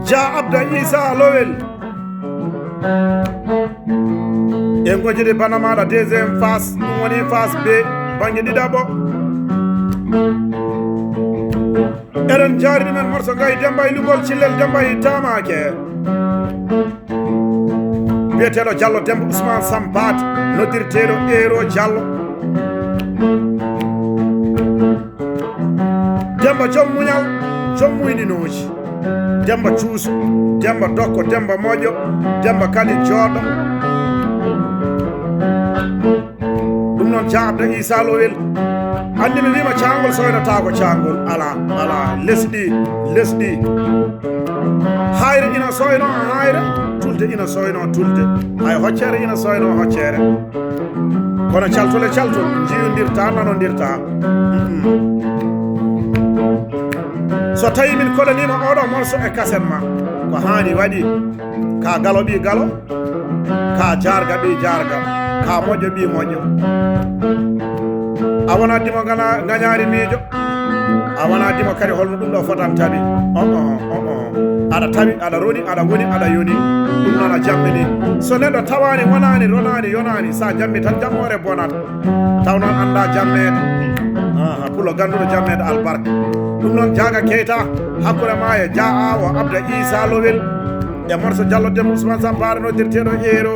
Ja Abda Isa Lowel en gojide bana maɗa deuxiéme face ɗum woni face B banggue ɗiɗaɓo eɗen jaari ɗumen morso gayi Demba e Lugol Cillel Demba e Tamake biyeteɗo Diallo Demba Ousmane Sampate noddirteɗo Ero Diallo Demba joom muñal joom muyninoji Demba Cuuso Demba Dokko Demba Moƴƴo Demba Kali Jooɗo ɗum noon Ja Abda Isa Lowel andi mi wima cangol soynata ko cangol ala lesɗi hayre ina soyno hayre tulde ina soyno tulde hay hoccere ina soyno hoccere kono caltole caltol jiyodirta nanodirta so tawi min koɗanima oɗo morso e kaset ma ko hani waɗi ka galo ɓi galo ka jarga ɓi jarga ka moƴƴo ɓi moƴƴo a wona dimo gañari miijo a wona dimo kadi holno ɗum ɗo fotan taɓi aɗa tawi aɗa roni aɗa woni aɗa yoni ɗum noon a jammini so neɗɗo tawani wonani ronani yonani sa jammi tan jammore bonata taw noon anda jammede pulo ganduɗo jammede albarka ɗum noon Diaga Keita hakkude ma e Ja Awo Abda Isa Lowel e morso Diallo Demba Ousmane Sampate noddirteɗo Ero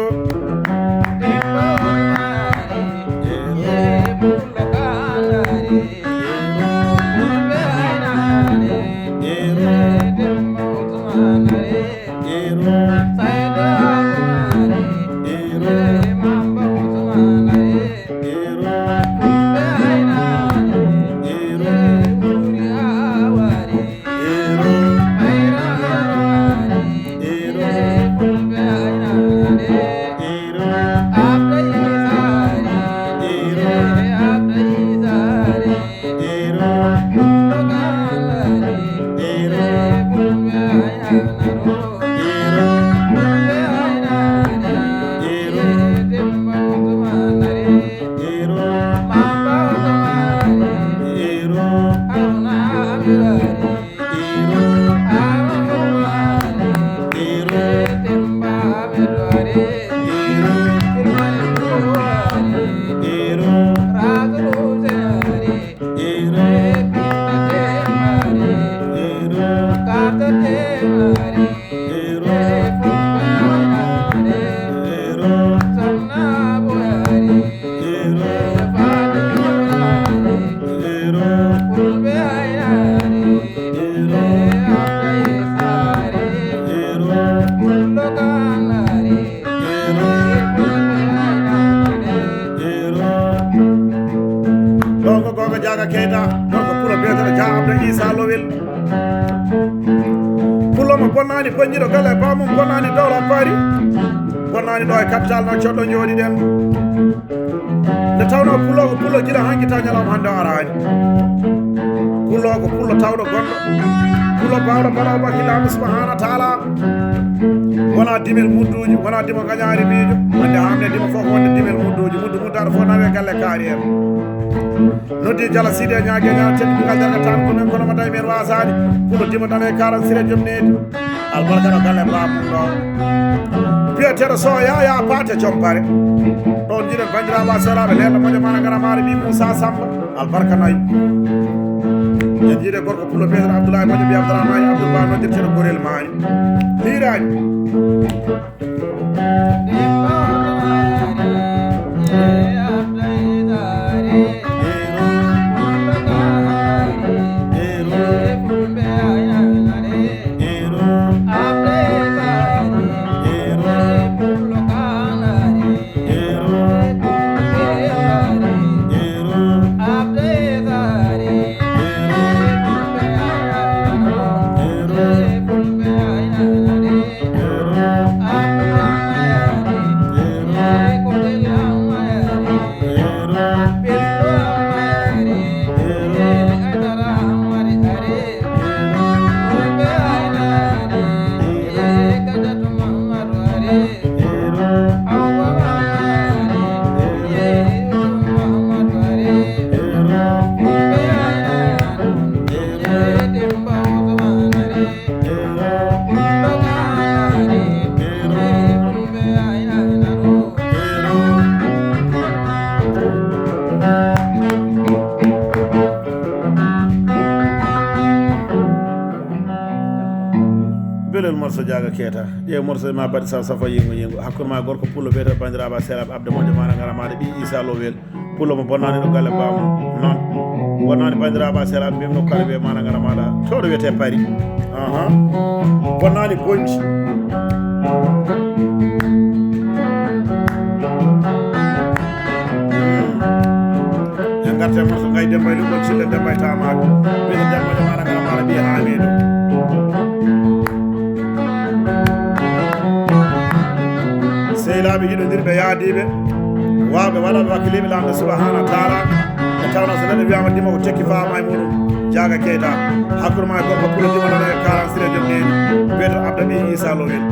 Diaga Keita donc pulo biyeteɗo Ja Abda Isa Lowel pulomo bonnani boñƴiɗo galle bamum bonnani dowla paari bonnani ɗo e capital no coɗɗo jooɗi ɗen nde tawno pulo ko pulo jiɗa hanki taw ñalawma hande o arani pulo ko pulo tawɗo gonɗo pulo bawɗo baɗaw bakkillamu subahana taala wona dimel mudduji wona dimo gañari miijo wonde hamne dimo fof wonde dimel mudduji muddaɗo fof nawe galle kaari en noddi Jala Sidi e ñague ña teddugal darga tan ko men kono ma tawi men wasani pulo dimo tan e 40 sire joom nedi albarka ɗo galle bamum ɗo biyeteɗo so yaya paate jompare ɗon jiɗen bandiraɓe seraɓe leɗɗo moƴo mana gara maɗa mbi Moussa Samba albarka nayi en jiiɗe gorko pulo biyeteɗo Abdoulaye moƴo mbi Abdourahmani Abdoul Ba noddirteɗo gorel mani lirani belel morso jaga keta je morso ma bad safa yingo hakkur ma gorko pullo beta bandiraaba serab abde modde mana ngara ma bi isa lo wel pullo mo bonnani no galle bam non bonnani bandiraaba serab bim no kala be mana ngara ma da to do wete pari bonnani bonji ngarte morso ngay dembay lu bon sille dembay tama be dembay mana ngara ma bi hamidu sehilaaɓe yiɗodirɓe yaadiɓe wawɓe waɗaɓe wakkiliɓe lamɗo subahana wa taala e tawno so neɗɗo wiyama dima ko tekki fama e muɗum Diaga Keita hakkude ma e gorko pulo dimanono e 40 siré jom neydi biyeto Abda ɓi Issa Lowel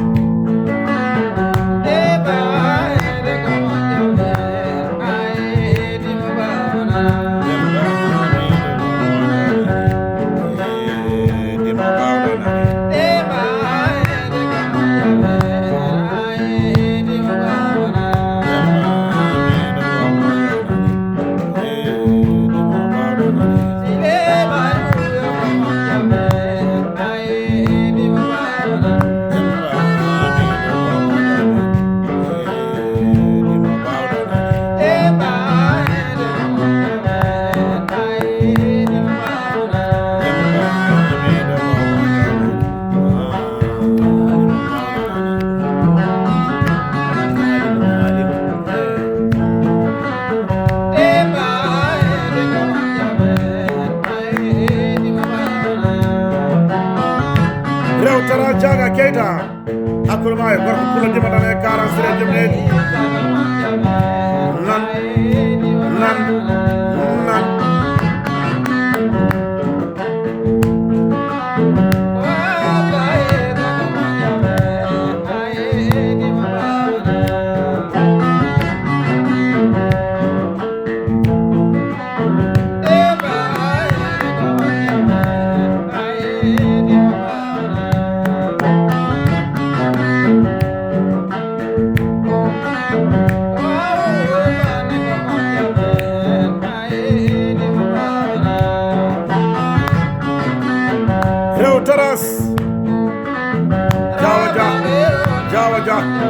rewtara Diaga Keita hakkude ma e gorko pulo dimanono e 40 siré jom neydi nan Taras Jawa Dia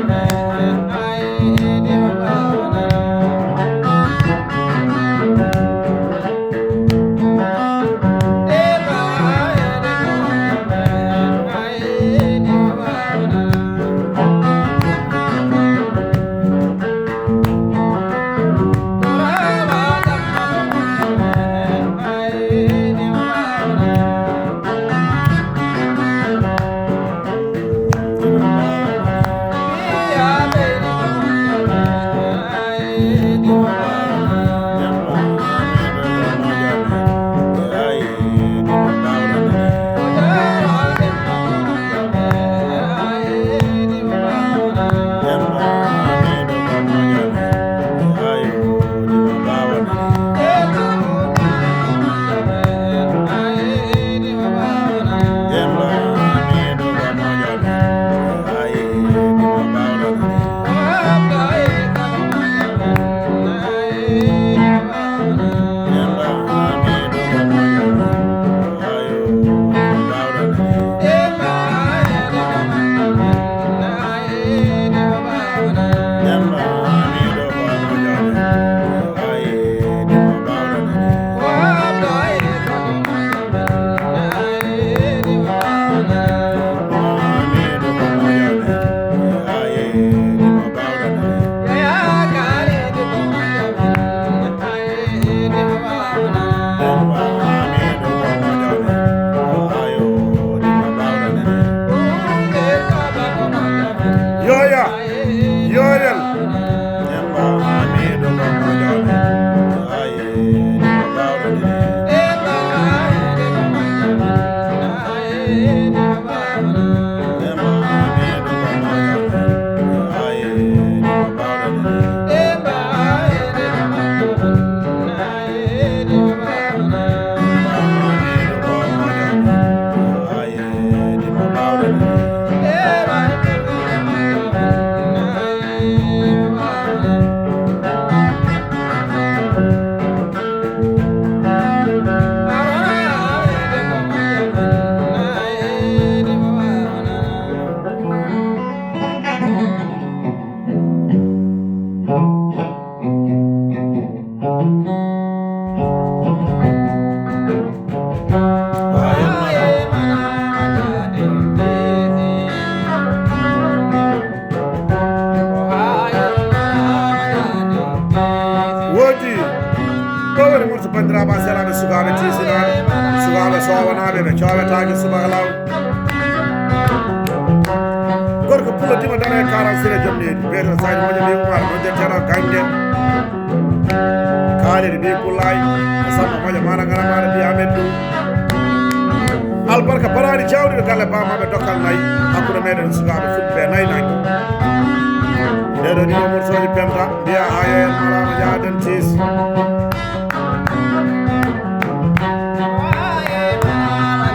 aran sire jomni beto saji mo bi umar mo de tara kange kale bi kulay sama mo mana ngara mara bi amedu albarka barani jawdi galle ba ma be dokal nay hakkude meden sugabe fulbe nay nay dedo ni mo soji penta biya ayen malama jaden tis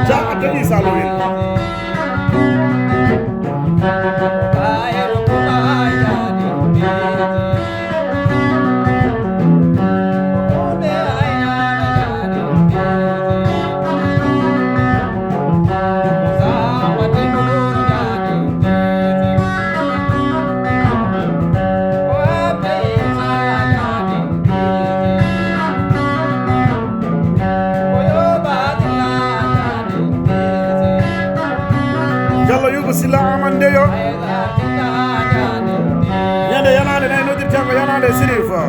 jaka tani salowel sila amande yo yande yanade nay nodir tango yanade sirifa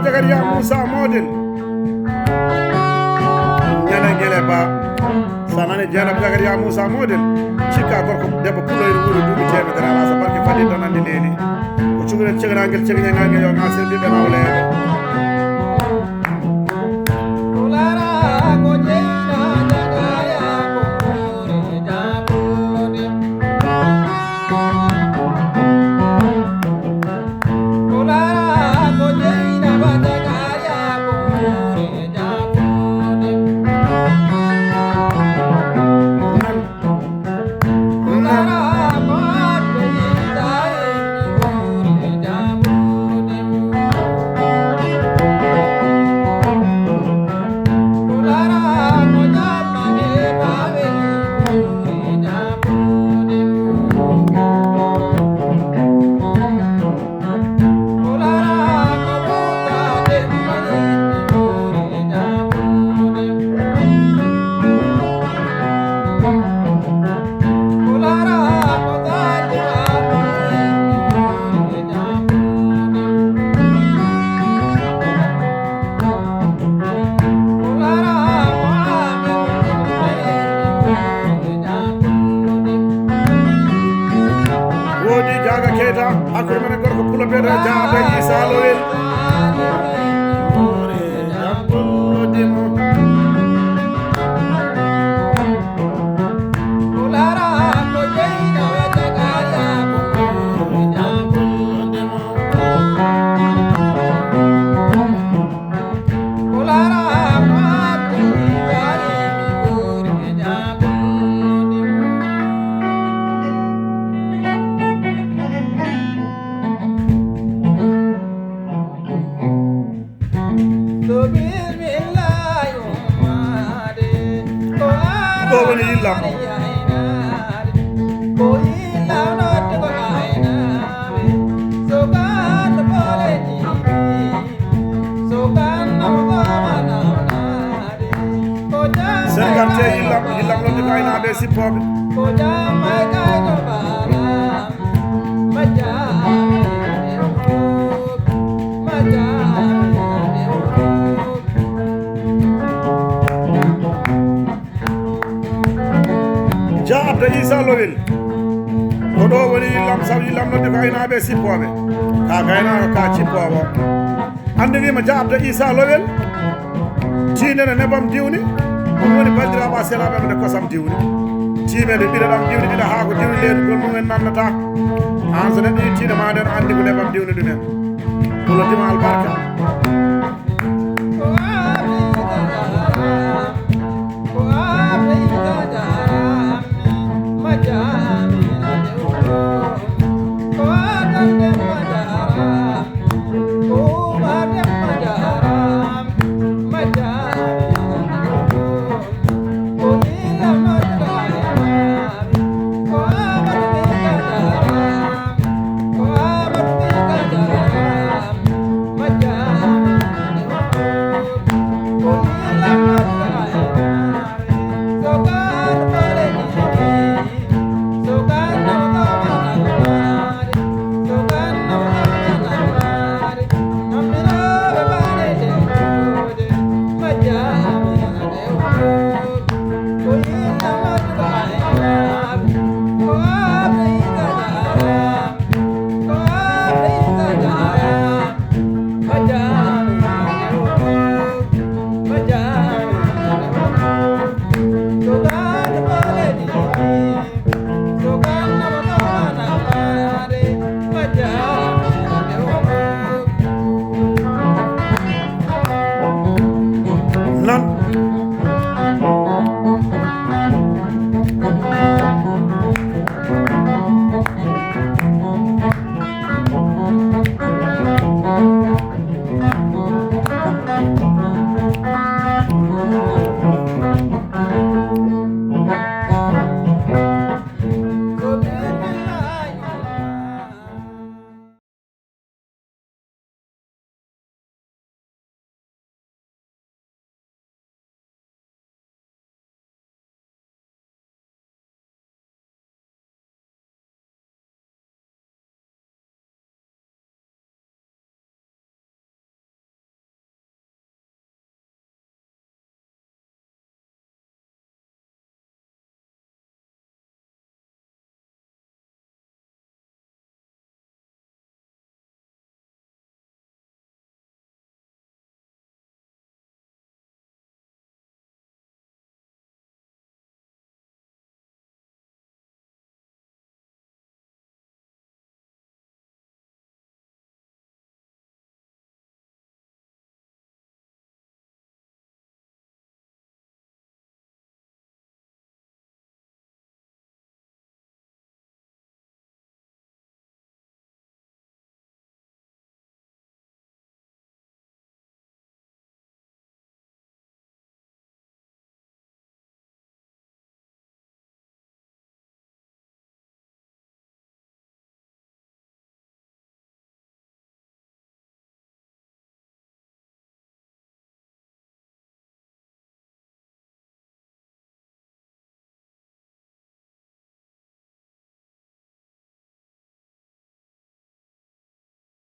Zakaria Musa model nyana ngele ba sanane jana Zakaria Musa model cika gorko debbo puloyre wuro duuɓi temedere ala so barke fadi tanande leli ko cugure cegrangel cegñangel yo ngasir ɓiɓe nawleɓe Lara ko jeyna jagaya ko woni yillam Sénégal te yillam non di aynaɓe sippoɓe Ja Abda Isa Lowel ko ɗo woni yillam saw yillam nodde ko aynaɓe sippoɓe ka gaynako ka cippowo ande wima Ja Abda Isa Lowel tinene nebam diwni ɗum woni bandiraɓe selaɓe nde kosam diwni timede ɓiɗaɗam diwni ɗiɗa ha ko diwni leydi gol mumen nannata an so neɗɗo yittino ma nden andi ko nebam diwni ɗumen ɓulotima albarka